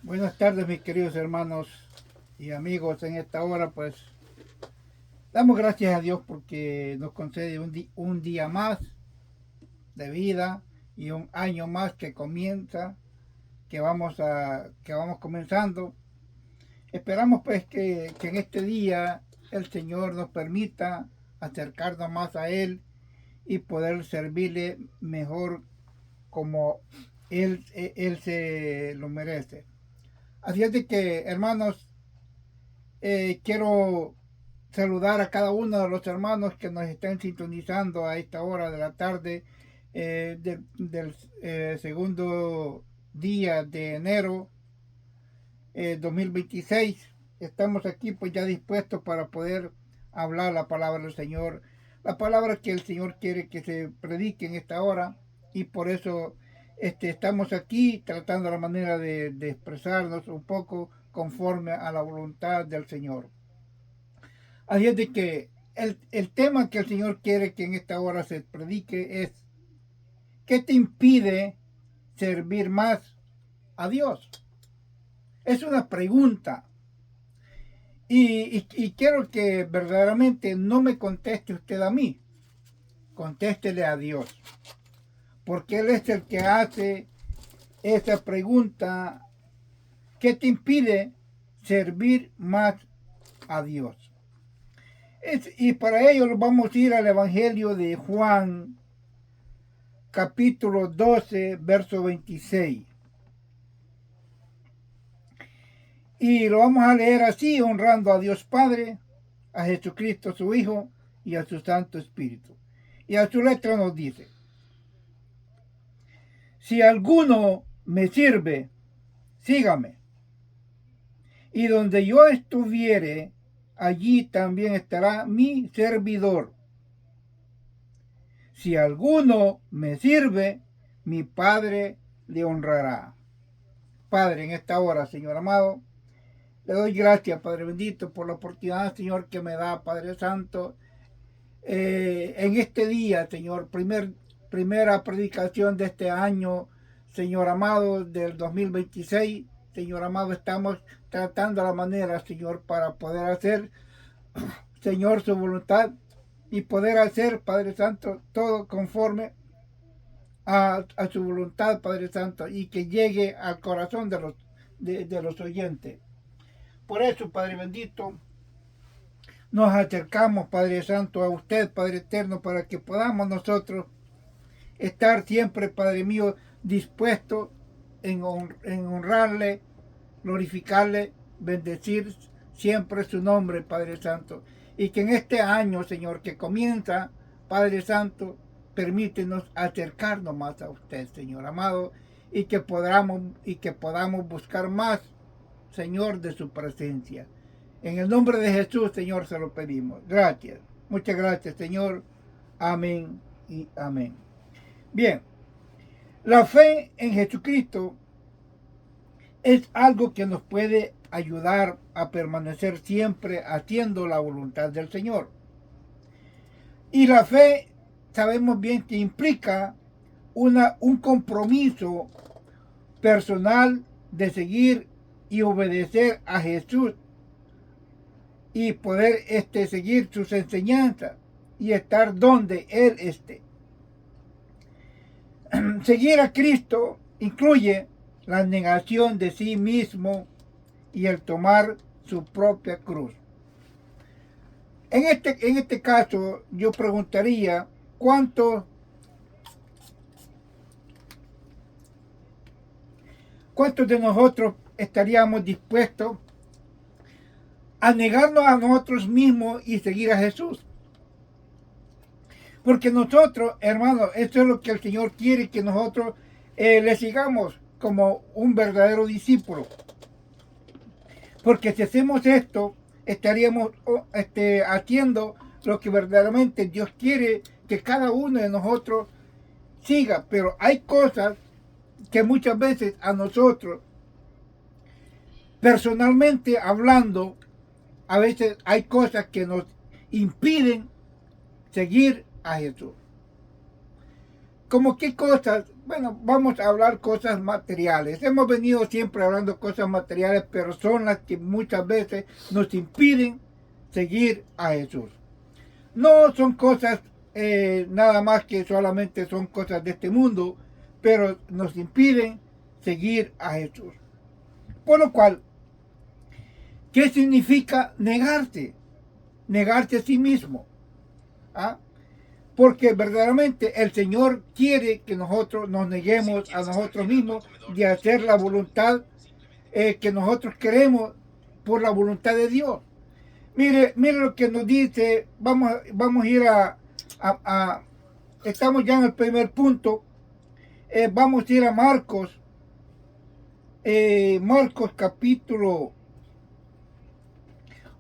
Buenas tardes, mis queridos hermanos y amigos. En esta hora, pues, damos gracias a Dios porque nos concede un día más de vida y un año más que comienza, que vamos comenzando. Esperamos, pues, que en este día el Señor nos permita acercarnos más a Él y poder servirle mejor como Él se lo merece. Así es de que, hermanos, quiero saludar a cada uno de los hermanos que nos están sintonizando a esta hora de la tarde del segundo día de enero 2026. Estamos aquí pues ya dispuestos para poder hablar la palabra del Señor, la palabra que el Señor quiere que se predique en esta hora, y por eso estamos aquí tratando la manera de expresarnos un poco conforme a la voluntad del Señor. Así es de que el tema que el Señor quiere que en esta hora se predique es: ¿qué te impide servir más a Dios? Es una pregunta. Y quiero que verdaderamente no me conteste usted a mí, contéstele a Dios, porque Él es el que hace esa pregunta: ¿qué te impide servir más a Dios? Y para ello vamos a ir al Evangelio de Juan, capítulo 12, verso 26. Y lo vamos a leer así, honrando a Dios Padre, a Jesucristo su Hijo y a su Santo Espíritu. Y a su letra nos dice: si alguno me sirve, sígame. Y donde yo estuviere, allí también estará mi servidor. Si alguno me sirve, mi Padre le honrará. Padre, en esta hora, Señor amado, le doy gracias, Padre bendito, por la oportunidad, Señor, que me da, Padre Santo, en este día, Señor, primera predicación de este año, Señor amado, del 2026. Señor amado, estamos tratando la manera, Señor, para poder hacer, Señor, su voluntad y poder hacer, Padre Santo, todo conforme a su voluntad, Padre Santo, y que llegue al corazón de los oyentes. Por eso, Padre bendito, nos acercamos, Padre Santo, a usted, Padre eterno, para que podamos nosotros estar siempre, Padre mío, dispuestos en honrarle, glorificarle, bendecir siempre su nombre, Padre Santo. Y que en este año, Señor, que comienza, Padre Santo, permítenos acercarnos más a usted, Señor amado, y que podamos buscar más, Señor, de su presencia. En el nombre de Jesús, Señor, se lo pedimos. Gracias. Muchas gracias, Señor. Amén y amén. Bien, la fe en Jesucristo es algo que nos puede ayudar a permanecer siempre haciendo la voluntad del Señor. Y la fe, sabemos bien que implica un compromiso personal de seguir y obedecer a Jesús y poder seguir sus enseñanzas y estar donde Él esté. Seguir a Cristo incluye la negación de sí mismo y el tomar su propia cruz. En este caso, yo preguntaría: ¿cuántos de nosotros estaríamos dispuestos a negarnos a nosotros mismos y seguir a Jesús? Porque nosotros, hermanos, eso es lo que el Señor quiere, que nosotros le sigamos como un verdadero discípulo. Porque si hacemos esto, estaríamos haciendo lo que verdaderamente Dios quiere que cada uno de nosotros siga. Pero hay cosas que muchas veces a nosotros, personalmente hablando, a veces hay cosas que nos impiden seguir a Jesús. como qué cosas, bueno, vamos a hablar cosas materiales. Hemos venido siempre hablando cosas materiales, pero son las que muchas veces nos impiden seguir a Jesús. No son cosas nada más que solamente son cosas de este mundo, pero nos impiden seguir a Jesús. Por lo cual, ¿qué significa negarse? Negarse a sí mismo. ¿Ah? Porque verdaderamente el Señor quiere que nosotros nos neguemos a nosotros mismos de hacer la voluntad que nosotros queremos por la voluntad de Dios. Mire lo que nos dice, vamos a ir estamos ya en el primer punto, vamos a ir a Marcos, Marcos capítulo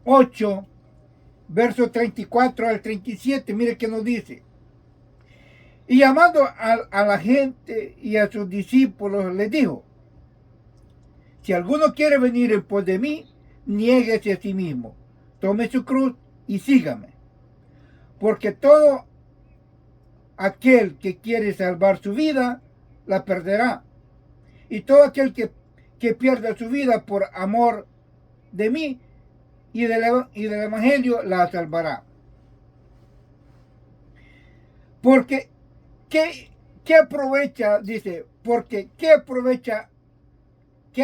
8, verso 34 al 37, mire que nos dice. Y llamando a la gente y a sus discípulos, les dijo: si alguno quiere venir en pos de mí, niéguese a sí mismo, tome su cruz y sígame. Porque todo aquel que quiere salvar su vida, la perderá. Y todo aquel que pierda su vida por amor de mí y del Evangelio, la salvará. Porque, ¿qué aprovecha? Dice, porque ¿qué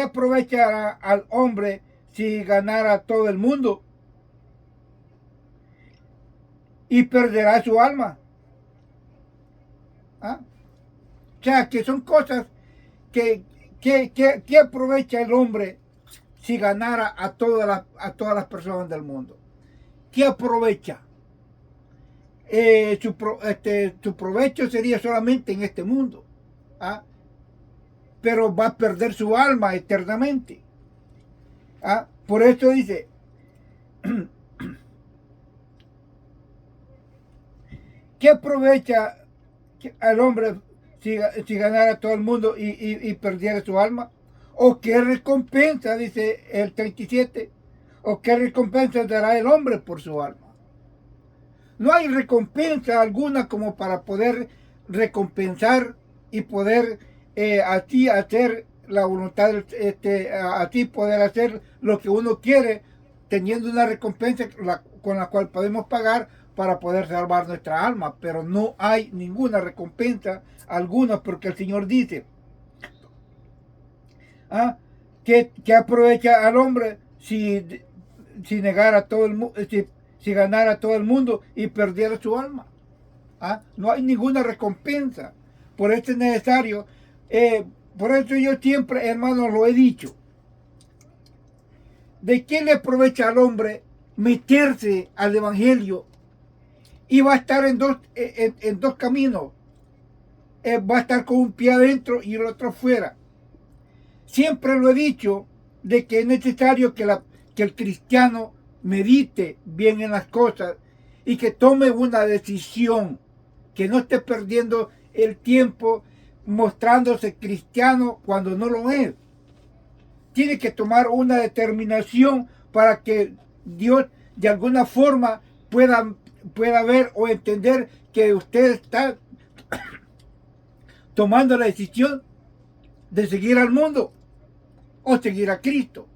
aprovechará al hombre si ganara todo el mundo y perderá su alma? ¿Ah? O sea, que son cosas que aprovecha el hombre si ganara a todas las personas del mundo. ¿Qué aprovecha? Su provecho sería solamente en este mundo. ¿Ah? Pero va a perder su alma eternamente. ¿Ah? Por eso dice, ¿qué aprovecha al hombre si ganara todo el mundo y perdiera su alma? ¿O qué recompensa, dice el 37, o qué recompensa dará el hombre por su alma? No hay recompensa alguna como para poder recompensar y poder así hacer la voluntad, así poder hacer lo que uno quiere, teniendo una recompensa con la cual podemos pagar para poder salvar nuestra alma. Pero no hay ninguna recompensa alguna, porque el Señor dice, ¿qué aprovecha al hombre si negara todo el mundo, si ganara todo el mundo y perdiera su alma? No hay ninguna recompensa. Por eso es necesario, por eso yo siempre, hermanos, lo he dicho. ¿De qué le aprovecha al hombre meterse al Evangelio? Y va a estar en dos caminos. Va a estar con un pie adentro y el otro fuera. Siempre lo he dicho, de que es necesario que el cristiano medite bien en las cosas y que tome una decisión, que no esté perdiendo el tiempo mostrándose cristiano cuando no lo es. Tiene que tomar una determinación para que Dios de alguna forma pueda ver o entender que usted está tomando la decisión de seguir al mundo o seguir a Cristo.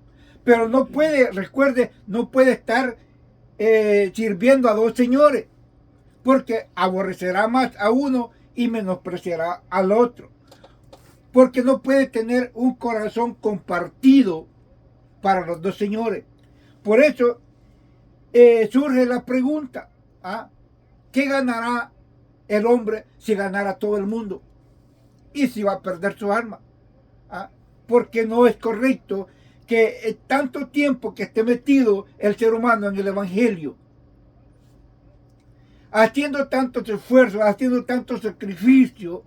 Pero no puede, recuerde, no puede estar sirviendo a dos señores, porque aborrecerá más a uno y menospreciará al otro. Porque no puede tener un corazón compartido para los dos señores. Por eso surge la pregunta, ¿qué ganará el hombre si ganara todo el mundo? Y si va a perder su alma. Porque no es correcto que tanto tiempo que esté metido el ser humano en el Evangelio, haciendo tantos esfuerzos, haciendo tanto sacrificio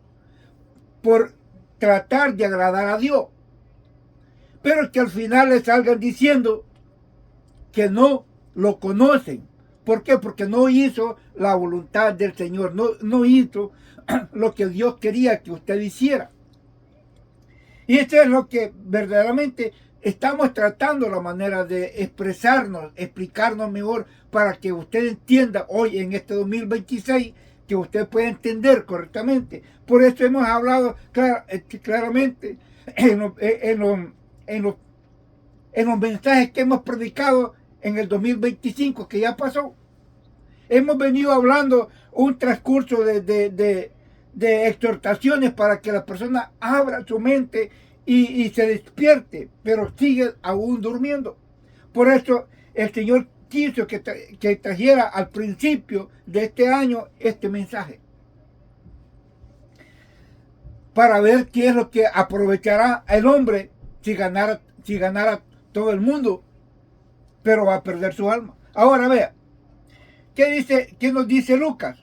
por tratar de agradar a Dios, pero que al final le salgan diciendo que no lo conocen. ¿Por qué? Porque no hizo la voluntad del Señor, no hizo lo que Dios quería que usted hiciera. Y esto es lo que verdaderamente estamos tratando, la manera de expresarnos, explicarnos mejor, para que usted entienda hoy en este 2026 que usted pueda entender correctamente. Por eso hemos hablado claramente en los mensajes que hemos predicado en el 2025, que ya pasó. Hemos venido hablando un transcurso de exhortaciones para que la persona abra su mente y se despierte, pero sigue aún durmiendo. Por eso el Señor quiso que trajera al principio de este año este mensaje, para ver qué es lo que aprovechará el hombre si ganara todo el mundo, pero va a perder su alma. Ahora vea, ¿qué nos dice Lucas?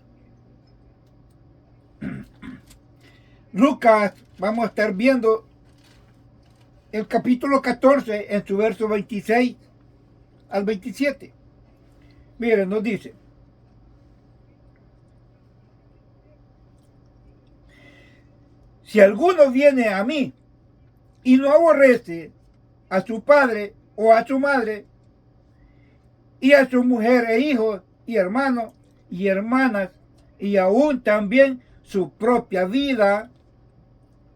Lucas, vamos a estar viendo el capítulo 14 en su verso 26 al 27. Miren, nos dice: si alguno viene a mí y no aborrece a su padre o a su madre, y a su mujer e hijos y hermanos y hermanas, y aún también su propia vida,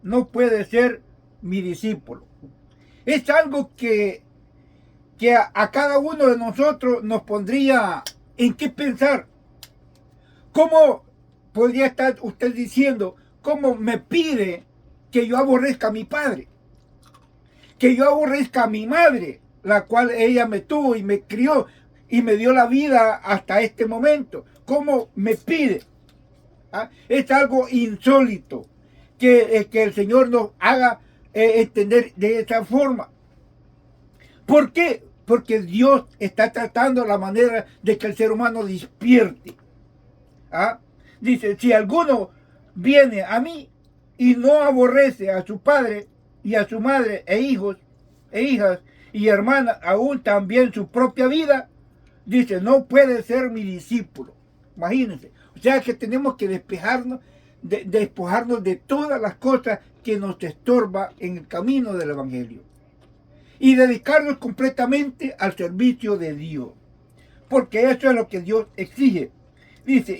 no puede ser mi discípulo. Es algo que a cada uno de nosotros nos pondría en qué pensar. ¿Cómo podría estar usted diciendo, cómo me pide que yo aborrezca a mi padre, que yo aborrezca a mi madre, la cual ella me tuvo y me crió y me dio la vida hasta este momento? ¿Cómo me pide? ¿Ah? Es algo insólito que el Señor nos haga entender de esa forma. ¿Por qué? Porque Dios está tratando la manera de que el ser humano despierte. ¿Ah? Dice: si alguno viene a mí y no aborrece a su padre y a su madre e hijos e hijas y hermanas, aún también su propia vida, dice, no puede ser mi discípulo. Imagínense. O sea que tenemos que despojarnos de todas las cosas que nos estorban en el camino del Evangelio y dedicarnos completamente al servicio de Dios, porque eso es lo que Dios exige. Dice,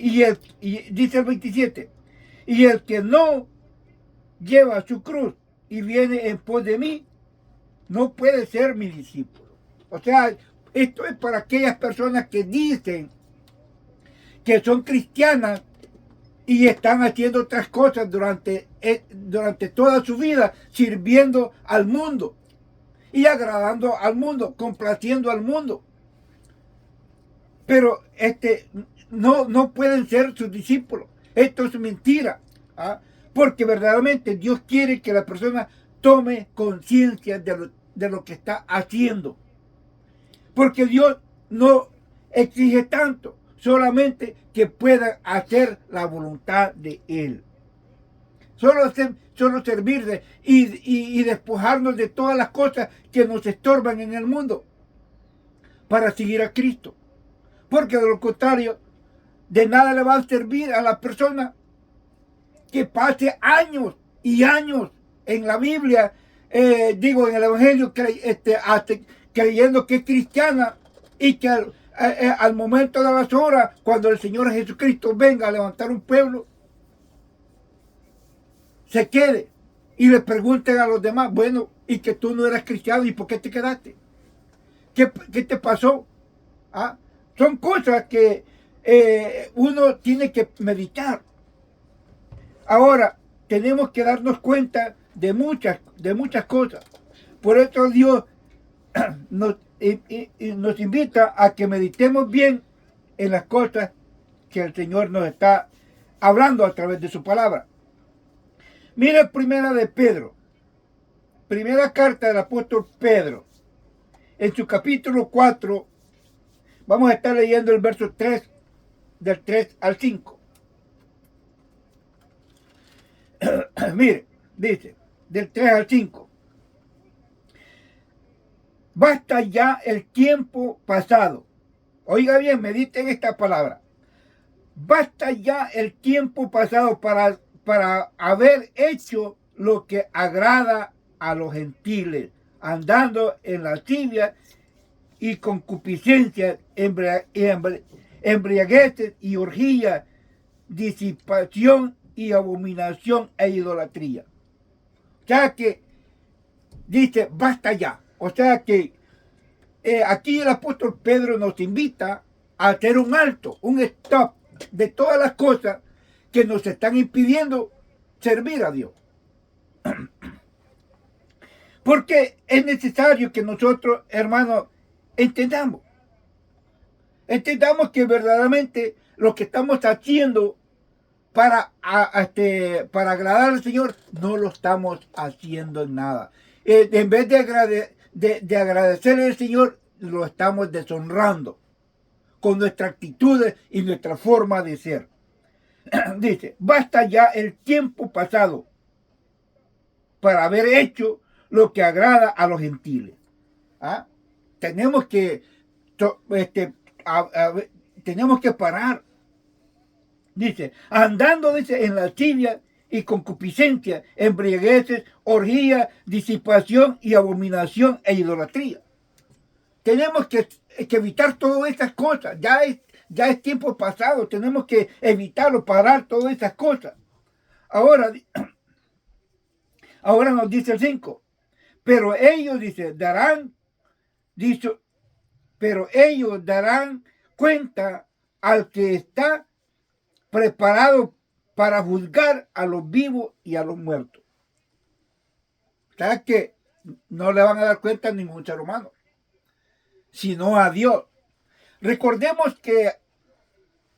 dice el 27, y el que no lleva su cruz y viene en pos de mí, no puede ser mi discípulo. O sea, esto es para aquellas personas que dicen que son cristianas y están haciendo otras cosas durante toda su vida, sirviendo al mundo y agradando al mundo, complaciendo al mundo. Pero no pueden ser sus discípulos. Esto es mentira. ¿Ah? Porque verdaderamente Dios quiere que la persona tome conciencia de lo que está haciendo. Porque Dios no exige tanto, solamente que puedan hacer la voluntad de Él. Solo servirle y despojarnos de todas las cosas que nos estorban en el mundo para seguir a Cristo. Porque de lo contrario, de nada le va a servir a la persona que pase años y años en la Biblia, en el Evangelio, creyendo que es cristiana, y que al momento de las horas, cuando el Señor Jesucristo venga a levantar un pueblo, se quede y le pregunten a los demás, bueno, y que tú no eras cristiano, ¿y por qué te quedaste? ¿Qué te pasó? ¿Ah? Son cosas que uno tiene que meditar. Ahora, tenemos que darnos cuenta de muchas cosas. Por eso Dios nos invita a que meditemos bien en las cosas que el Señor nos está hablando a través de su palabra. Mira primera de Pedro, primera carta del apóstol Pedro, en su capítulo 4, vamos a estar leyendo el verso 3, del 3 al 5. Mire, dice, del 3 al 5. Basta ya el tiempo pasado. Oiga bien, mediten esta palabra. Basta ya el tiempo pasado para haber hecho lo que agrada a los gentiles, andando en lascivia y concupiscencia, embriagueces y orgías, disipación y abominación e idolatría. O sea que dice, basta ya. O sea que aquí el apóstol Pedro nos invita a hacer un alto, un stop de todas las cosas que nos están impidiendo servir a Dios. Porque es necesario que nosotros, hermanos, entendamos que verdaderamente lo que estamos haciendo para agradar al Señor, no lo estamos haciendo en nada. En vez de agradecerle al Señor, lo estamos deshonrando con nuestra actitud y nuestra forma de ser. Dice, basta ya el tiempo pasado para haber hecho lo que agrada a los gentiles. ¿Ah? Tenemos que tenemos que parar. Dice, andando, dice, en lascivia y concupiscencia, embriagueces, orgía, disipación y abominación e idolatría. Tenemos que evitar todas estas cosas. Ya es tiempo pasado. Tenemos que evitarlo, parar todas estas cosas. Ahora nos dice el 5. Pero ellos, dice, darán cuenta al que está preparado para juzgar a los vivos y a los muertos. O sea que no le van a dar cuenta a ningún ser humano, sino a Dios. Recordemos que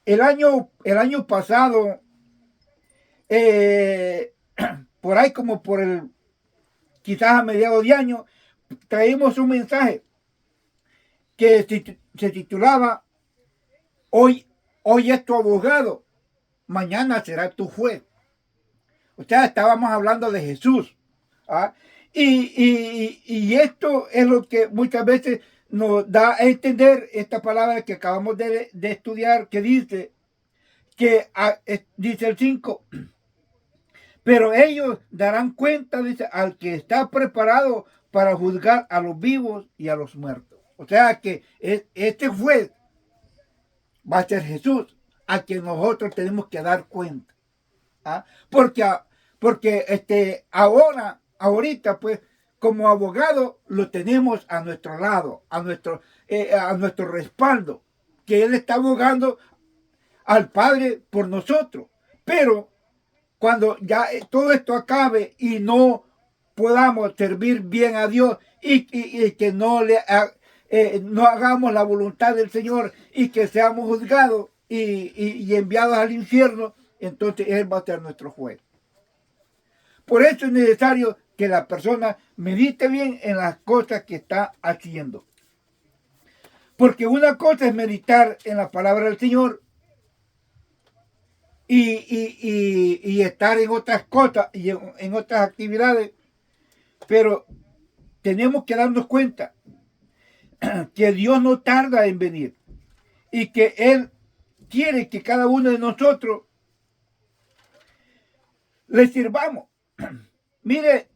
el año pasado, por ahí como quizás a mediados de año, traímos un mensaje que se titulaba Hoy es tu abogado, mañana será tu juez. O sea, estábamos hablando de Jesús. ¿Ah? Y esto es lo que muchas veces nos da a entender esta palabra que acabamos de estudiar, que dice dice el 5, pero ellos darán cuenta, dice, al que está preparado para juzgar a los vivos y a los muertos. O sea que este juez va a ser Jesús, a quien nosotros tenemos que dar cuenta. ¿Ah? Porque ahorita, pues, como abogado, lo tenemos a nuestro lado, a nuestro respaldo, que Él está abogando al Padre por nosotros. Pero cuando ya todo esto acabe y no podamos servir bien a Dios y que no hagamos la voluntad del Señor y que seamos juzgados y enviados al infierno, entonces Él va a ser nuestro juez. Por eso es necesario que la persona medite bien en las cosas que está haciendo. Porque una cosa es meditar en la palabra del Señor y estar en otras cosas y en otras actividades, pero tenemos que darnos cuenta que Dios no tarda en venir y que Él quiere que cada uno de nosotros le sirvamos. Mire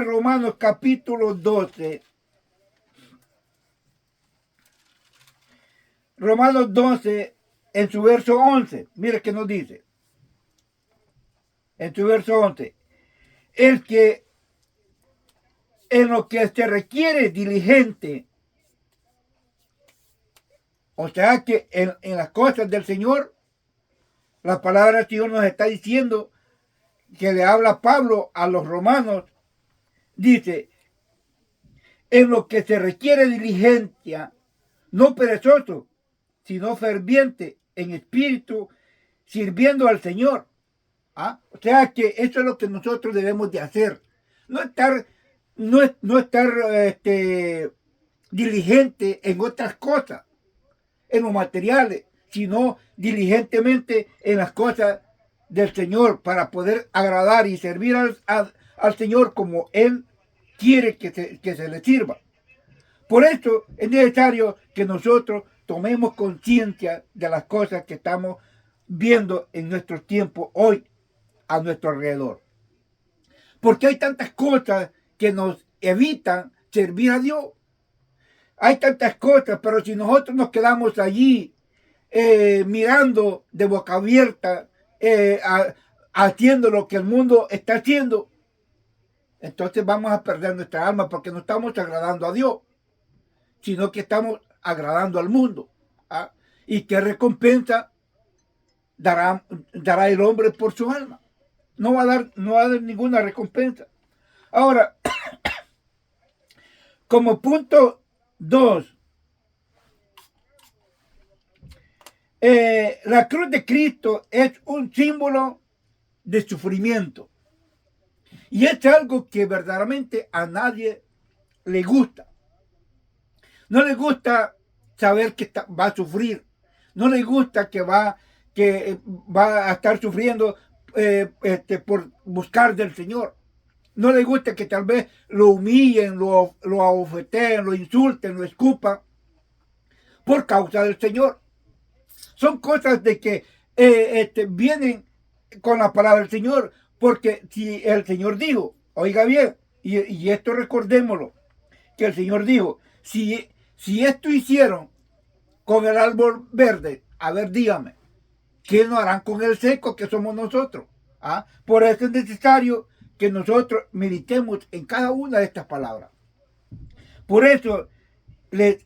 Romanos capítulo 12. Romanos 12, en su verso 11. Mire que nos dice. En su verso 11. El que en lo que se requiere diligente. O sea que en las cosas del Señor, la palabra del Señor nos está diciendo, que le habla Pablo a los romanos, dice, en lo que se requiere diligencia, no perezoso, sino ferviente en espíritu, sirviendo al Señor. ¿Ah? O sea que eso es lo que nosotros debemos de hacer. No estar diligente en otras cosas, en los materiales, sino diligentemente en las cosas del Señor, para poder agradar y servir al Señor como Él quiere que se le sirva. Por eso es necesario que nosotros tomemos conciencia de las cosas que estamos viendo en nuestro tiempo hoy a nuestro alrededor. Porque hay tantas cosas que nos evitan servir a Dios. Hay tantas cosas, pero si nosotros nos quedamos allí mirando de boca abierta, haciendo lo que el mundo está haciendo, entonces vamos a perder nuestra alma porque no estamos agradando a Dios, sino que estamos agradando al mundo. ¿Ah? ¿Y qué recompensa dará el hombre por su alma? No va a dar ninguna recompensa. Ahora, como punto 2, la cruz de Cristo es un símbolo de sufrimiento. Y es algo que verdaderamente a nadie le gusta. No le gusta saber que va a sufrir. No le gusta que va a estar sufriendo por buscar del Señor. No le gusta que tal vez lo humillen, lo abofeteen, lo insulten, lo escupan por causa del Señor. Son cosas de que vienen con la palabra del Señor, porque si el Señor dijo, oiga bien, y esto recordémoslo, que el Señor dijo, si esto hicieron con el árbol verde, a ver, dígame, ¿qué no harán con el seco que somos nosotros? ¿Ah? Por eso es necesario que nosotros meditemos en cada una de estas palabras. Por eso les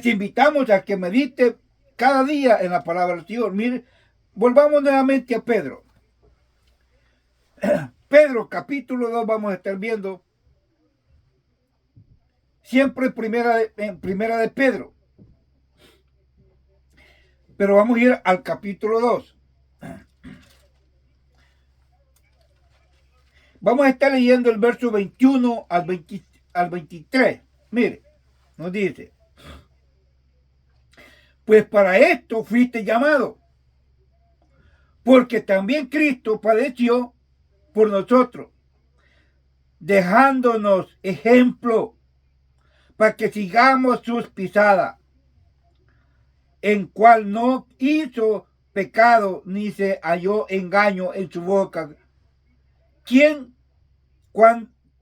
invitamos a que medite cada día en la palabra del Señor. Mire, volvamos nuevamente a Pedro. Pedro, capítulo 2, vamos a estar viendo siempre en primera de Pedro. Pero vamos a ir al capítulo 2. Vamos a estar leyendo el verso 21 al 23. Mire, nos dice, pues para esto fuiste llamado, porque también Cristo padeció por nosotros, dejándonos ejemplo para que sigamos sus pisadas, en cual no hizo pecado ni se halló engaño en su boca, quien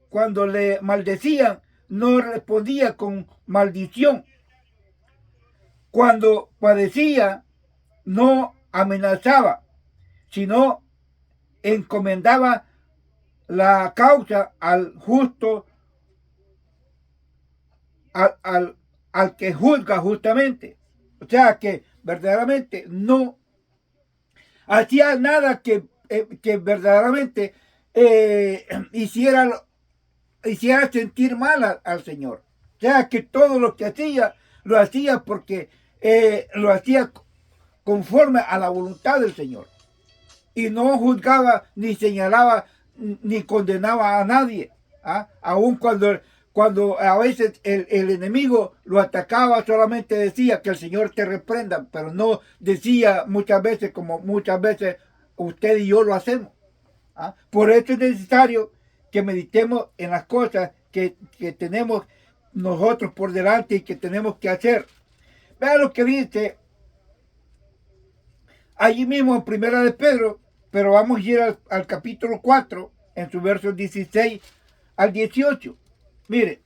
cuando le maldecían no respondía con maldición, cuando padecía no amenazaba, sino encomendaba la causa al justo, al que juzga justamente. O sea que verdaderamente no hacía nada que verdaderamente hiciera sentir mal al Señor. O sea que todo lo que hacía, lo hacía porque lo hacía conforme a la voluntad del Señor. Y no juzgaba, ni señalaba, ni condenaba a nadie. ¿Ah? Aun cuando a veces el enemigo lo atacaba, solamente decía que el Señor te reprenda, pero no decía muchas veces como muchas veces usted y yo lo hacemos. ¿Ah? Por eso es necesario que meditemos en las cosas que tenemos nosotros por delante y que tenemos que hacer. Vean lo que dice allí mismo en primera de Pedro, pero vamos a ir al capítulo 4, en su versos 16 al 18. Mire,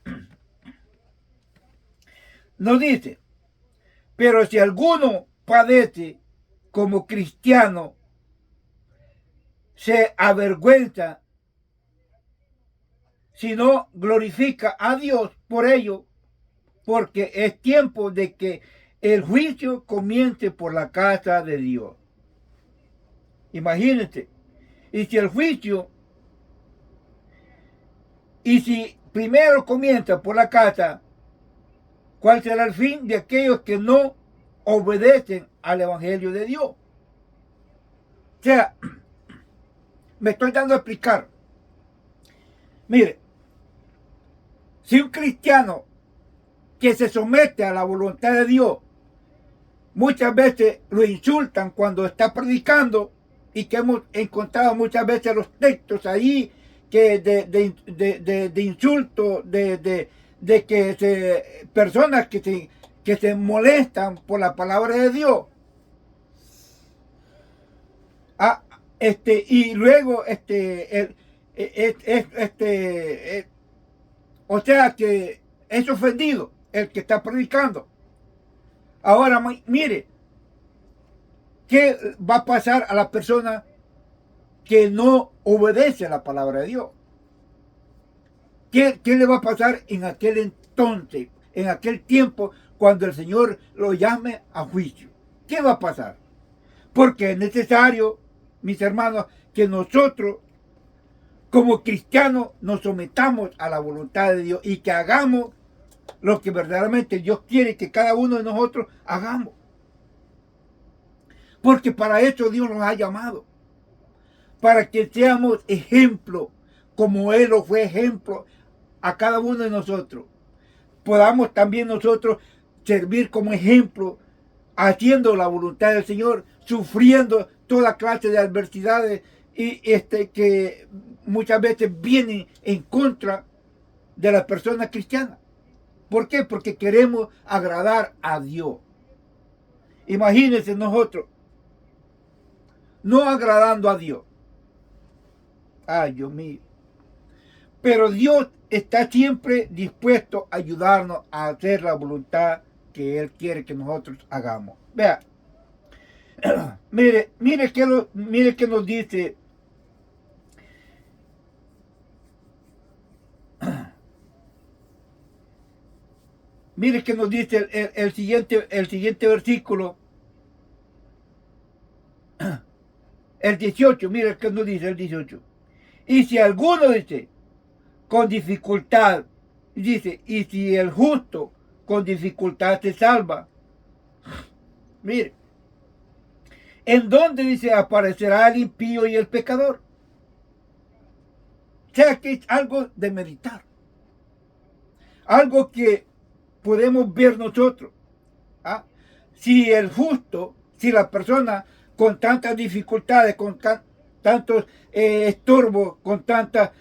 nos dice, pero si alguno padece como cristiano, se avergüenza, si no glorifica a Dios por ello, porque es tiempo de que el juicio comience por la casa de Dios. Imagínense, y si el juicio, y si primero comienza por la casa, ¿cuál será el fin de aquellos que no obedecen al Evangelio de Dios? O sea, me estoy dando a explicar. Mire, si un cristiano que se somete a la voluntad de Dios, muchas veces lo insultan cuando está predicando, y que hemos encontrado muchas veces los textos ahí que de insulto, de que personas que se molestan por la palabra de Dios. Y luego o sea que es ofendido. el que está predicando. Ahora, mire, ¿qué va a pasar a la persona que no obedece a la palabra de Dios? ¿Qué le va a pasar en aquel entonces, en aquel tiempo, cuando el Señor lo llame a juicio? ¿Qué va a pasar? Porque es necesario, mis hermanos, que nosotros, como cristianos, nos sometamos a la voluntad de Dios y que hagamos lo que verdaderamente Dios quiere que cada uno de nosotros hagamos. Porque para eso Dios nos ha llamado. Para que seamos ejemplo, como Él lo fue ejemplo a cada uno de nosotros. Podamos también nosotros servir como ejemplo, haciendo la voluntad del Señor, sufriendo toda clase de adversidades y que muchas veces vienen en contra de las personas cristianas. ¿Por qué? Porque queremos agradar a Dios. Imagínense nosotros no agradando a Dios. Ay, Dios mío. Pero Dios está siempre dispuesto a ayudarnos a hacer la voluntad que Él quiere que nosotros hagamos. Vea, mire que nos dice mire que nos dice el siguiente versículo, el 18, mire que nos dice el 18. Y si alguno dice, con dificultad, dice, y si el justo con dificultad se salva, mire, ¿en dónde dice aparecerá el impío y el pecador? O sea que es algo de meditar, algo que podemos ver nosotros. ¿Ah? Si el justo, si la persona con tantas dificultades, con tantos estorbos, con tantas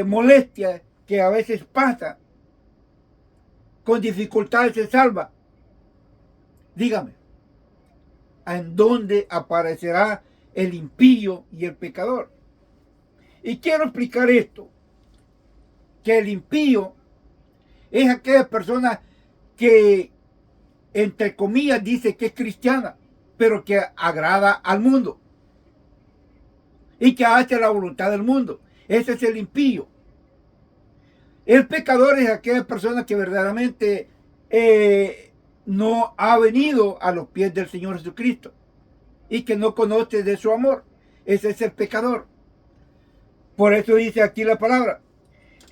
molestias que a veces pasa, con dificultades se salva, dígame, ¿en dónde aparecerá el impío y el pecador? Y quiero explicar esto, que el impío es aquella persona que, entre comillas, dice que es cristiana, pero que agrada al mundo y que hace la voluntad del mundo. Ese es el impío. El pecador es aquella persona que verdaderamente no ha venido a los pies del Señor Jesucristo y que no conoce de su amor. Ese es el pecador. Por eso dice aquí la palabra.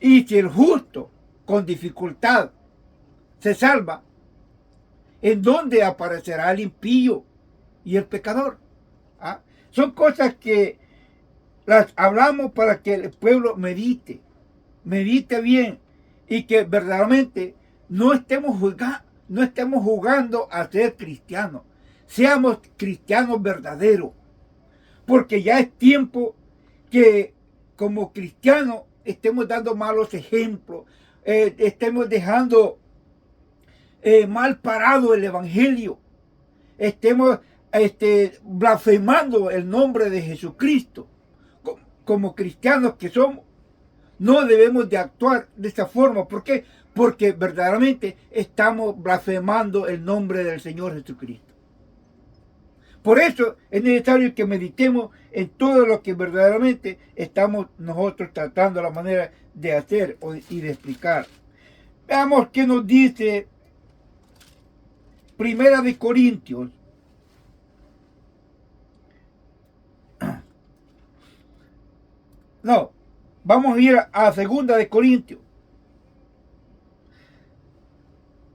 Y si el justo con dificultad se salva, ¿en dónde aparecerá el impío y el pecador? ¿Ah? Son cosas que las hablamos para que el pueblo medite bien y que verdaderamente no estemos jugando a ser cristianos. Seamos cristianos verdaderos, porque ya es tiempo que como cristianos estemos dando malos ejemplos, estemos dejando mal parado el evangelio, estemos blasfemando el nombre de Jesucristo. Como cristianos que somos, no debemos de actuar de esta forma. ¿Por qué? Porque verdaderamente estamos blasfemando el nombre del Señor Jesucristo. Por eso es necesario que meditemos en todo lo que verdaderamente estamos nosotros tratando la manera de hacer y de explicar. Veamos qué nos dice Primera de Corintios. No, vamos a ir a Segunda de Corintios.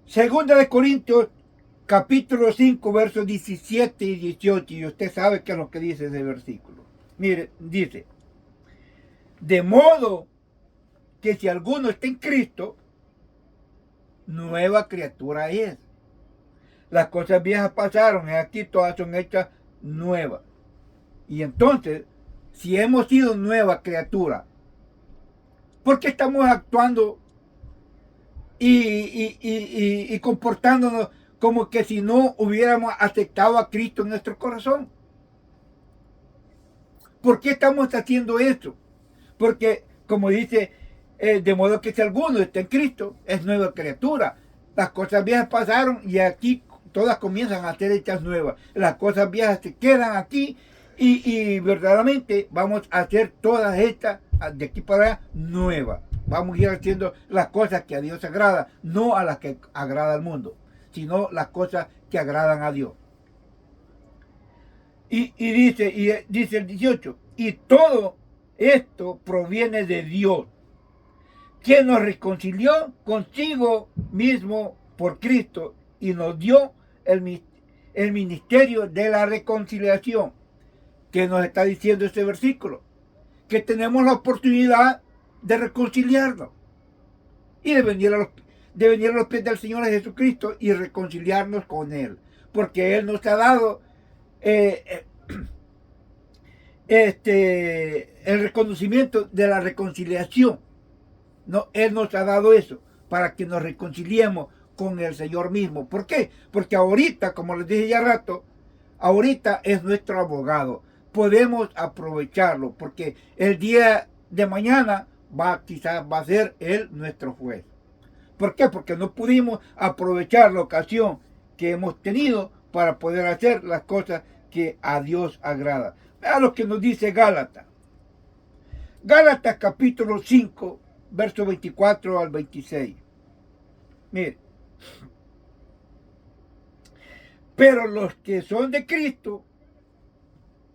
Segunda de Corintios, capítulo 5, versos 17 y 18. Y usted sabe qué es lo que dice ese versículo. Mire, dice, de modo que si alguno está en Cristo, nueva criatura es. Las cosas viejas pasaron y aquí todas son hechas nuevas. Y entonces, si hemos sido nueva criatura, ¿por qué estamos actuando y comportándonos como que si no hubiéramos aceptado a Cristo en nuestro corazón? ¿Por qué estamos haciendo eso? Porque, como dice, de modo que si alguno está en Cristo, es nueva criatura. Las cosas viejas pasaron y aquí todas comienzan a ser hechas nuevas. Las cosas viejas se quedan aquí y verdaderamente vamos a hacer todas estas de aquí para allá nuevas. Vamos a ir haciendo las cosas que a Dios agrada, no a las que agrada al mundo, sino las cosas que agradan a Dios. Y dice el 18, y todo esto proviene de Dios, quien nos reconcilió consigo mismo por Cristo y nos dio el ministerio de la reconciliación. ¿Qué nos está diciendo este versículo? Que tenemos la oportunidad de reconciliarnos y de venir a los pies del Señor Jesucristo y reconciliarnos con Él, porque Él nos ha dado el reconocimiento de la reconciliación. No, Él nos ha dado eso para que nos reconciliemos con el Señor mismo. ¿Por qué? Porque ahorita, como les dije ya rato, ahorita es nuestro abogado. Podemos aprovecharlo porque el día de mañana quizás va a ser Él nuestro juez. ¿Por qué? Porque no pudimos aprovechar la ocasión que hemos tenido para poder hacer las cosas que a Dios agrada. Vea lo que nos dice Gálatas. Gálatas capítulo 5, verso 24 al 26. Mire. Pero los que son de Cristo,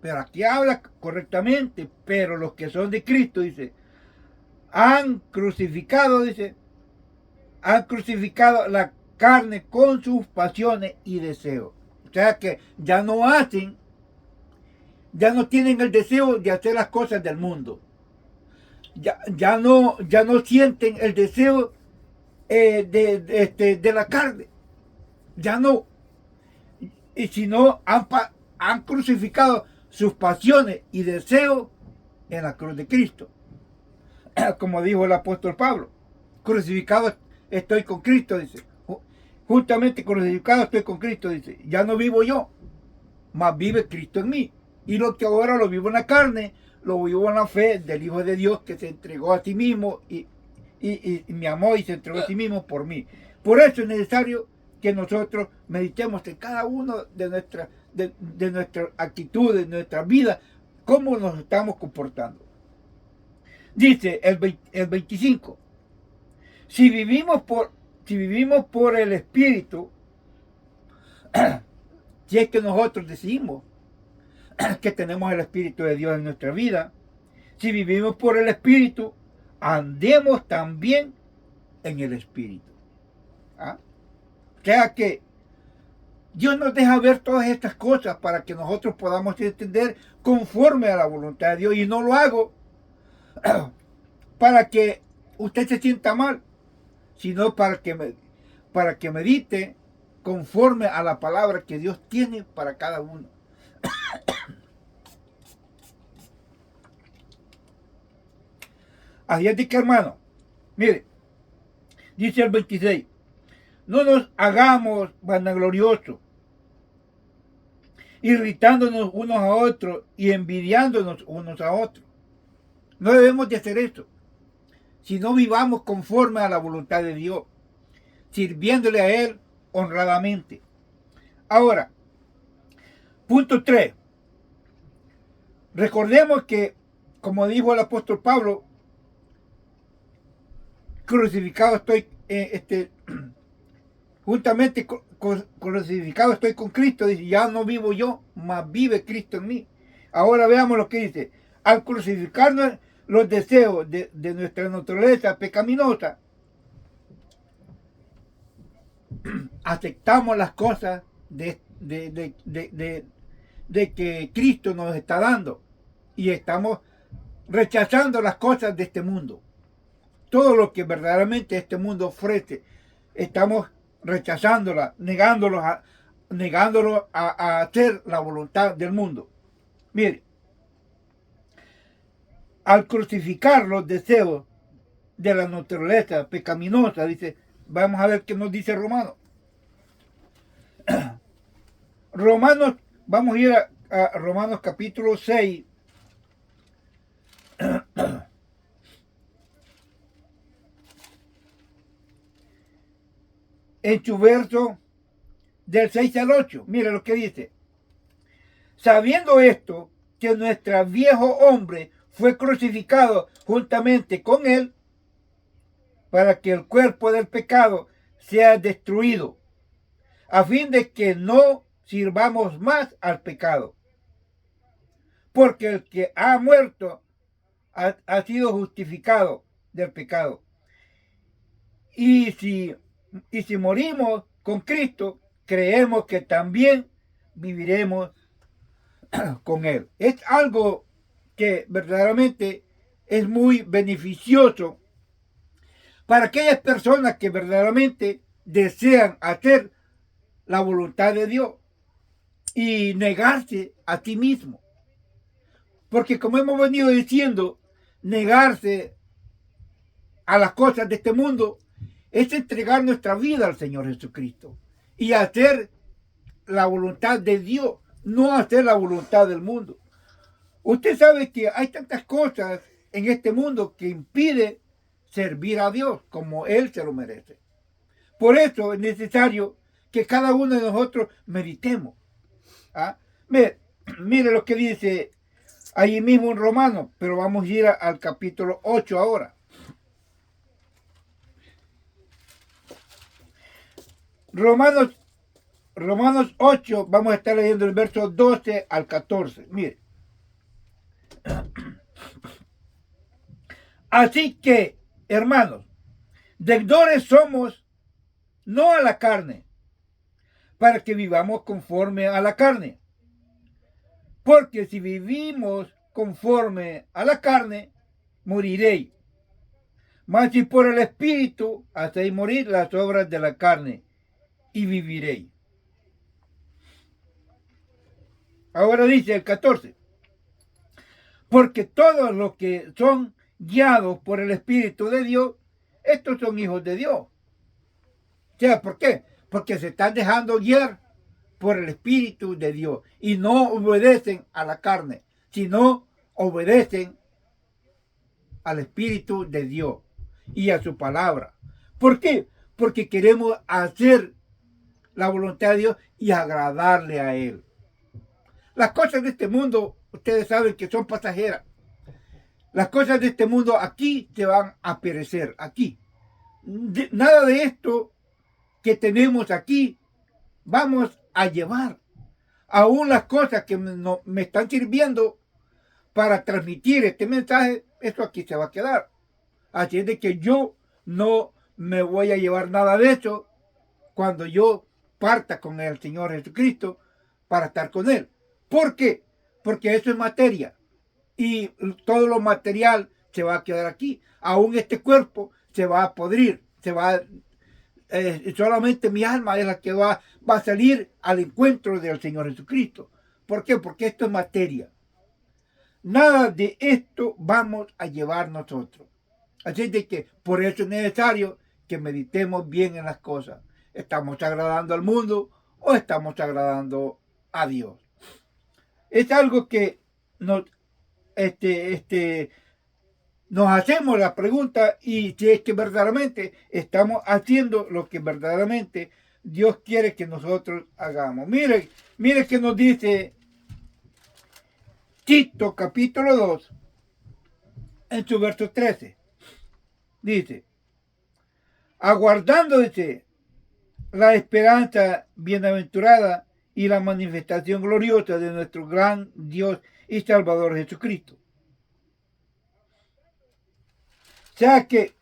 pero aquí habla correctamente, pero los que son de Cristo, dice, han crucificado la carne con sus pasiones y deseos. O sea que ya no tienen el deseo de hacer las cosas del mundo. Ya no sienten el deseo de la carne. Ya no. Y si no, han crucificado sus pasiones y deseos en la cruz de Cristo. Como dijo el apóstol Pablo, crucificado estoy con Cristo, dice. Juntamente crucificado estoy con Cristo, dice. Ya no vivo yo, mas vive Cristo en mí. Y lo que ahora lo vivo en la carne, lo vivo en la fe del Hijo de Dios que se entregó a sí mismo y me amó y se entregó a sí mismo por mí. Por eso es necesario que nosotros meditemos en cada uno de nuestras actitudes, de nuestra vida, cómo nos estamos comportando. Dice el 25, si vivimos por el Espíritu, si es que nosotros decimos que tenemos el Espíritu de Dios en nuestra vida, si vivimos por el Espíritu, andemos también en el Espíritu. ¿Ah? O sea que Dios nos deja ver todas estas cosas para que nosotros podamos entender conforme a la voluntad de Dios. Y no lo hago para que usted se sienta mal, sino para que medite conforme a la palabra que Dios tiene para cada uno. Así es de que, hermano, mire, dice el 26, no nos hagamos vanagloriosos, irritándonos unos a otros y envidiándonos unos a otros. No debemos de hacer esto, sino vivamos conforme a la voluntad de Dios, sirviéndole a Él honradamente. Ahora, punto 3. Recordemos que, como dijo el apóstol Pablo, crucificado estoy, juntamente crucificado estoy con Cristo, dice, ya no vivo yo, mas vive Cristo en mí. Ahora veamos lo que dice, al crucificarnos los deseos de nuestra naturaleza pecaminosa, aceptamos las cosas de que Cristo nos está dando y estamos rechazando las cosas de este mundo. Todo lo que verdaderamente este mundo ofrece, estamos rechazándola, negándolo a hacer la voluntad del mundo. Mire, al crucificar los deseos de la naturaleza pecaminosa, dice, vamos a ver qué nos dice Romanos. Romanos, vamos a ir a Romanos capítulo 6. en su verso del 6 al 8. Mire lo que dice. Sabiendo esto, que nuestro viejo hombre fue crucificado juntamente con él, para que el cuerpo del pecado sea destruido, a fin de que no sirvamos más al pecado. Porque el que ha muerto ha sido justificado del pecado. Y si morimos con Cristo, creemos que también viviremos con Él. Es algo que verdaderamente es muy beneficioso para aquellas personas que verdaderamente desean hacer la voluntad de Dios y negarse a sí mismo. Porque como hemos venido diciendo, negarse a las cosas de este mundo es entregar nuestra vida al Señor Jesucristo y hacer la voluntad de Dios, no hacer la voluntad del mundo. Usted sabe que hay tantas cosas en este mundo que impiden servir a Dios como Él se lo merece. Por eso es necesario que cada uno de nosotros meditemos. ¿Ah? Mire lo que dice allí mismo en Romanos, pero vamos a ir al capítulo 8 ahora. Romanos 8, vamos a estar leyendo el verso 12 al 14. Mire. Así que, hermanos, deudores somos no a la carne, para que vivamos conforme a la carne. Porque si vivimos conforme a la carne, moriréis. Mas si por el Espíritu hacéis morir las obras de la carne, y viviréis. Ahora dice el 14. Porque todos los que son guiados por el Espíritu de Dios, estos son hijos de Dios. O sea, ¿por qué? Porque se están dejando guiar por el Espíritu de Dios y no obedecen a la carne, sino obedecen al Espíritu de Dios y a su palabra. ¿Por qué? Porque queremos hacer la voluntad de Dios y agradarle a Él. Las cosas de este mundo, ustedes saben que son pasajeras. Las cosas de este mundo aquí se van a perecer, aquí. Nada de esto que tenemos aquí vamos a llevar. Aún las cosas que me están sirviendo para transmitir este mensaje, eso aquí se va a quedar. Así es de que yo no me voy a llevar nada de eso cuando yo parta con el Señor Jesucristo para estar con Él. ¿Por qué? Porque eso es materia. Y todo lo material se va a quedar aquí. Aún este cuerpo se va a podrir. Solamente mi alma es la que va a salir al encuentro del Señor Jesucristo. ¿Por qué? Porque esto es materia. Nada de esto vamos a llevar nosotros. Así de que por eso es necesario que meditemos bien en las cosas. ¿Estamos agradando al mundo o estamos agradando a Dios? Es algo que nos hacemos la pregunta y si es que verdaderamente estamos haciendo lo que verdaderamente Dios quiere que nosotros hagamos. Mire que nos dice Tito capítulo 2 en su verso 13. Dice, aguardándose la esperanza bienaventurada y la manifestación gloriosa de nuestro gran Dios y Salvador Jesucristo. O sea que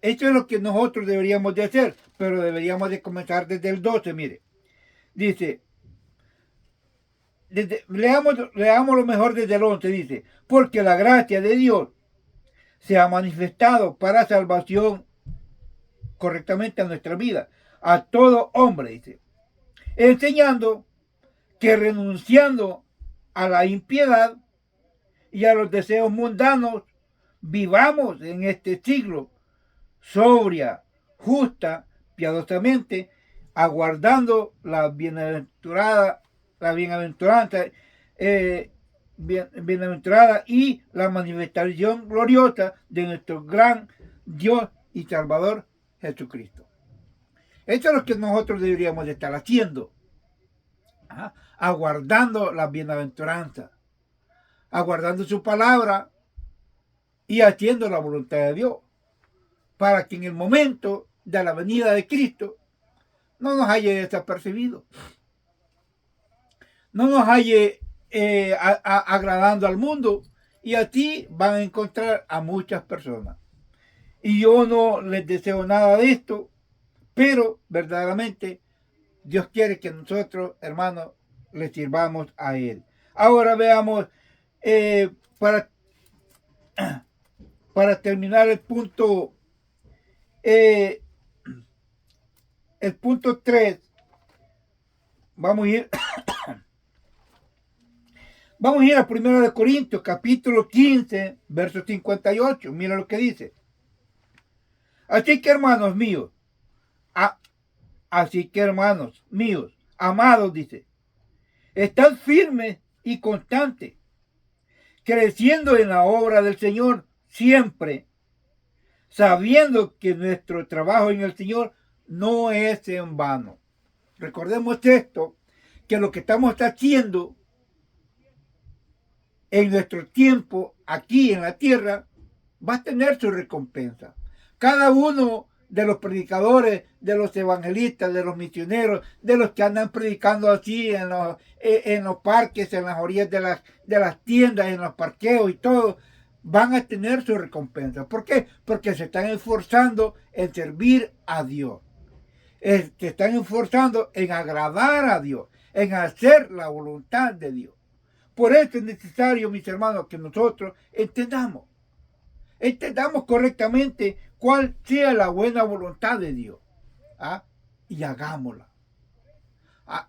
esto es lo que nosotros deberíamos de hacer, pero deberíamos de comenzar desde el 12, mire. Dice, leamos lo mejor desde el 11, dice, porque la gracia de Dios se ha manifestado para salvación correctamente a nuestra vida, a todo hombre, dice, enseñando que renunciando a la impiedad y a los deseos mundanos, vivamos en este siglo sobria, justa, piadosamente, aguardando la bienaventuranza y la manifestación gloriosa de nuestro gran Dios y Salvador Jesucristo. Eso es lo que nosotros deberíamos de estar haciendo. Aguardando la bienaventuranza, aguardando su palabra y haciendo la voluntad de Dios, para que en el momento de la venida de Cristo no nos haya desapercibido, no nos haya agradando al mundo, y así van a encontrar a muchas personas. Y yo no les deseo nada de esto, pero verdaderamente Dios quiere que nosotros, hermanos, le sirvamos a Él. Ahora veamos, para terminar el punto 3, vamos a ir a 1 Corintios, capítulo 15, verso 58. Mira lo que dice. Así que hermanos míos, amados, dice, estad firmes y constantes, creciendo en la obra del Señor siempre, sabiendo que nuestro trabajo en el Señor no es en vano. Recordemos esto, que lo que estamos haciendo en nuestro tiempo aquí en la tierra va a tener su recompensa. Cada uno de los predicadores, de los evangelistas, de los misioneros, de los que andan predicando así en los parques, en las orillas de las tiendas, en los parqueos y todo, van a tener su recompensa. ¿Por qué? Porque se están esforzando en servir a Dios. Se están esforzando en agradar a Dios, en hacer la voluntad de Dios. Por eso es necesario, mis hermanos, que nosotros entendamos correctamente cuál sea la buena voluntad de Dios, y hagámosla.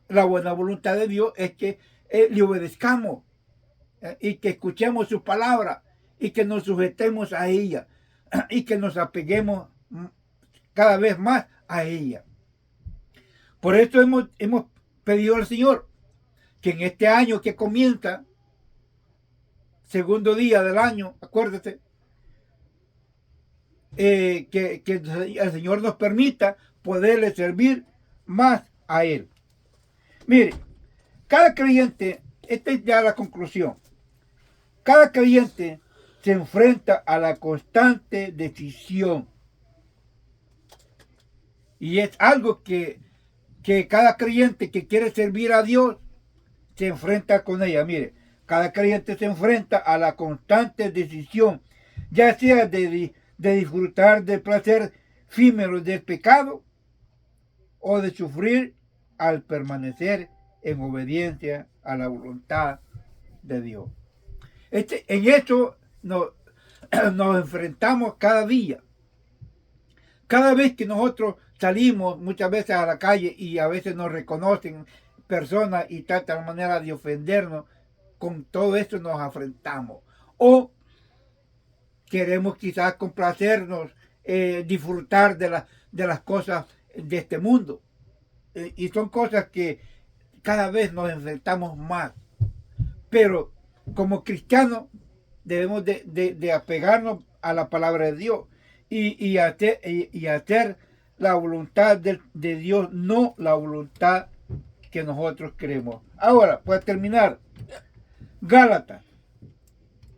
La buena voluntad de Dios es que le obedezcamos, y que escuchemos su palabra y que nos sujetemos a ella y que nos apeguemos cada vez más a ella. Por eso hemos pedido al Señor que en este año que comienza, segundo día del año, acuérdate, que el Señor nos permita poderle servir más a Él. Mire, cada creyente, esta es ya la conclusión, cada creyente se enfrenta a la constante decisión. Y es algo que cada creyente que quiere servir a Dios se enfrenta con ella. Mire, cada creyente se enfrenta a la constante decisión, ya sea de disfrutar del placer efímero del pecado o de sufrir al permanecer en obediencia a la voluntad de Dios. En esto nos enfrentamos cada día. Cada vez que nosotros salimos muchas veces a la calle y a veces nos reconocen personas y tratan manera de ofendernos, con todo esto nos enfrentamos. O queremos quizás complacernos, disfrutar de las cosas de este mundo. Y son cosas que cada vez nos enfrentamos más. Pero como cristianos debemos de apegarnos a la palabra de Dios y hacer la voluntad de Dios, no la voluntad que nosotros queremos. Ahora, para terminar, Gálatas.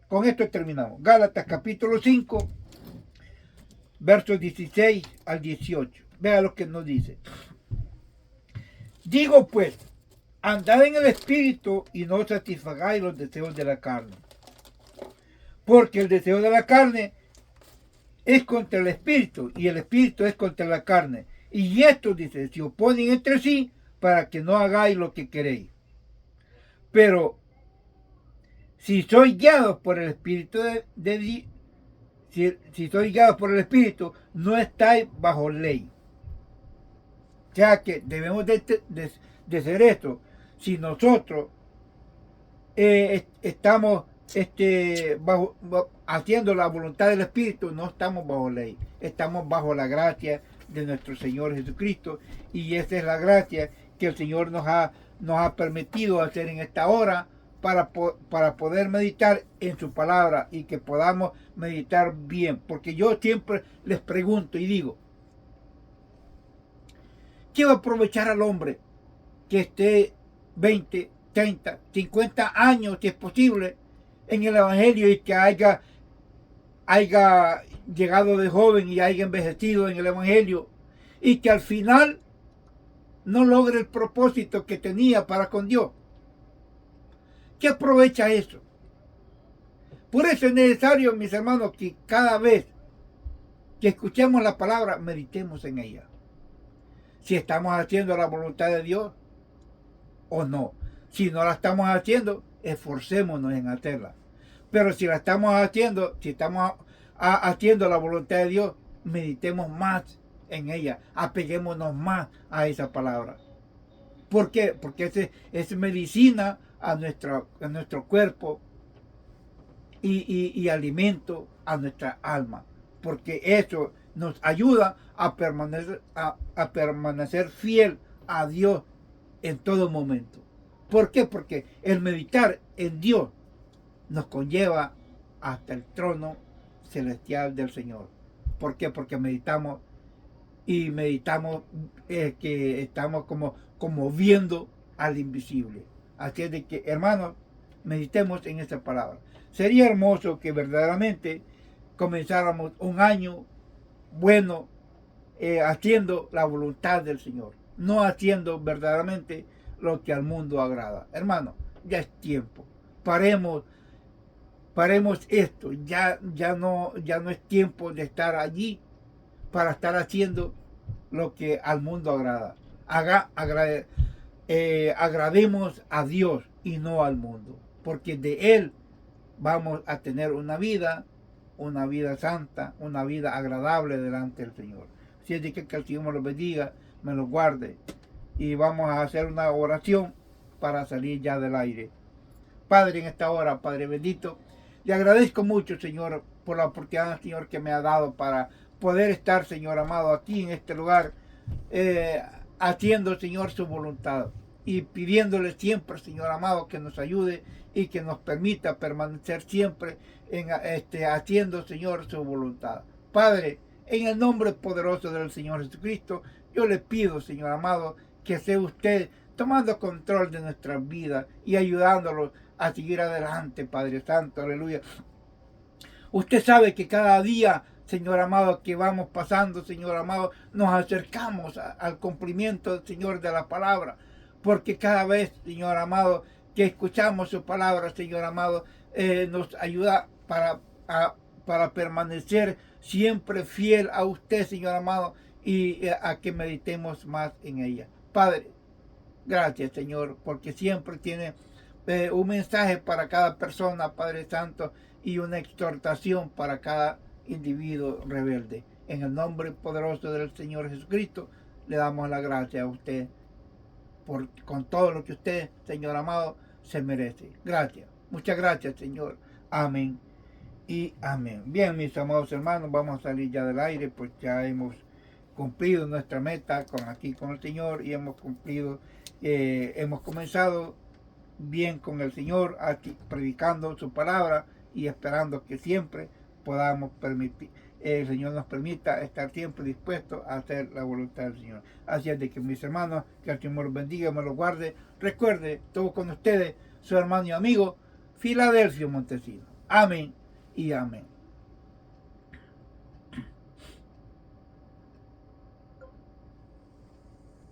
Con esto terminamos. Gálatas capítulo 5, versos 16 al 18. Vea lo que nos dice. Digo pues, andad en el Espíritu y no satisfagáis los deseos de la carne. Porque el deseo de la carne es contra el Espíritu y el Espíritu es contra la carne. Y estos, dice, se oponen entre sí para que no hagáis lo que queréis. Pero si sois guiados por el Espíritu si sois guiados por el Espíritu, no estáis bajo ley. O sea que debemos de ser esto. Si nosotros estamos haciendo la voluntad del Espíritu, no estamos bajo ley. Estamos bajo la gracia de nuestro Señor Jesucristo. Y esa es la gracia que el Señor nos ha permitido hacer en esta hora, para poder meditar en su palabra y que podamos meditar bien. Porque yo siempre les pregunto y digo, ¿Qué va a aprovechar al hombre que esté 20, 30, 50 años, si es posible, en el Evangelio y que haya llegado de joven y haya envejecido en el Evangelio y que al final no logre el propósito que tenía para con Dios? ¿Qué aprovecha eso? Por eso es necesario, mis hermanos, que cada vez que escuchemos la palabra, meditemos en ella. Si estamos haciendo la voluntad de Dios o no. Si no la estamos haciendo, esforcémonos en hacerla. Pero si la estamos haciendo, si estamos haciendo la voluntad de Dios, meditemos más en ella, apeguémonos más a esa palabra. ¿Por qué? Porque es medicina a nuestro cuerpo y alimento a nuestra alma. Porque eso nos ayuda a permanecer fiel a Dios en todo momento. ¿Por qué? Porque el meditar en Dios nos conlleva hasta el trono celestial del Señor. ¿Por qué? Porque meditamos que estamos como viendo al invisible. Así es de que, hermanos, meditemos en esta palabra. Sería hermoso que verdaderamente comenzáramos un año bueno haciendo la voluntad del Señor, no haciendo verdaderamente lo que al mundo agrada. Hermano, ya es tiempo. Paremos esto. Ya no es tiempo de estar allí para estar haciendo lo que al mundo agrada. Agrademos a Dios y no al mundo, porque de Él vamos a tener una vida santa, una vida agradable delante del Señor. Así es de que el Señor me lo bendiga, me lo guarde, y vamos a hacer una oración para salir ya del aire. Padre, en esta hora, Padre bendito, le agradezco mucho, Señor, por la oportunidad, Señor, que me ha dado para poder estar, Señor amado, aquí en este lugar, haciendo, Señor, su voluntad y pidiéndole siempre, Señor amado, que nos ayude y que nos permita permanecer siempre haciendo, Señor, su voluntad. Padre, en el nombre poderoso del Señor Jesucristo, yo le pido, Señor amado, que sea usted tomando control de nuestras vidas y ayudándolos a seguir adelante, Padre Santo, aleluya. Usted sabe que cada día, Señor amado, que vamos pasando, Señor amado, nos acercamos al cumplimiento, Señor, de la palabra. Porque cada vez, Señor amado, que escuchamos su palabra, Señor amado, nos ayuda para permanecer siempre fiel a usted, Señor amado, y a que meditemos más en ella. Padre, gracias, Señor, porque siempre tiene un mensaje para cada persona, Padre Santo, y una exhortación para cada individuo rebelde. En el nombre poderoso del Señor Jesucristo, le damos la gracia a usted con todo lo que usted, Señor amado, se merece. Gracias. Muchas gracias, Señor. Amén y amén. Bien, mis amados hermanos, vamos a salir ya del aire, pues ya hemos cumplido nuestra meta aquí con el Señor y hemos comenzado bien con el Señor, aquí predicando su palabra y esperando que siempre podamos el Señor nos permita estar siempre dispuestos a hacer la voluntad del Señor. Así es de que, mis hermanos, que el Señor los bendiga, me los guarde. Recuerde, todo con ustedes, su hermano y amigo, Filadelfio Montesino. Amén y amén.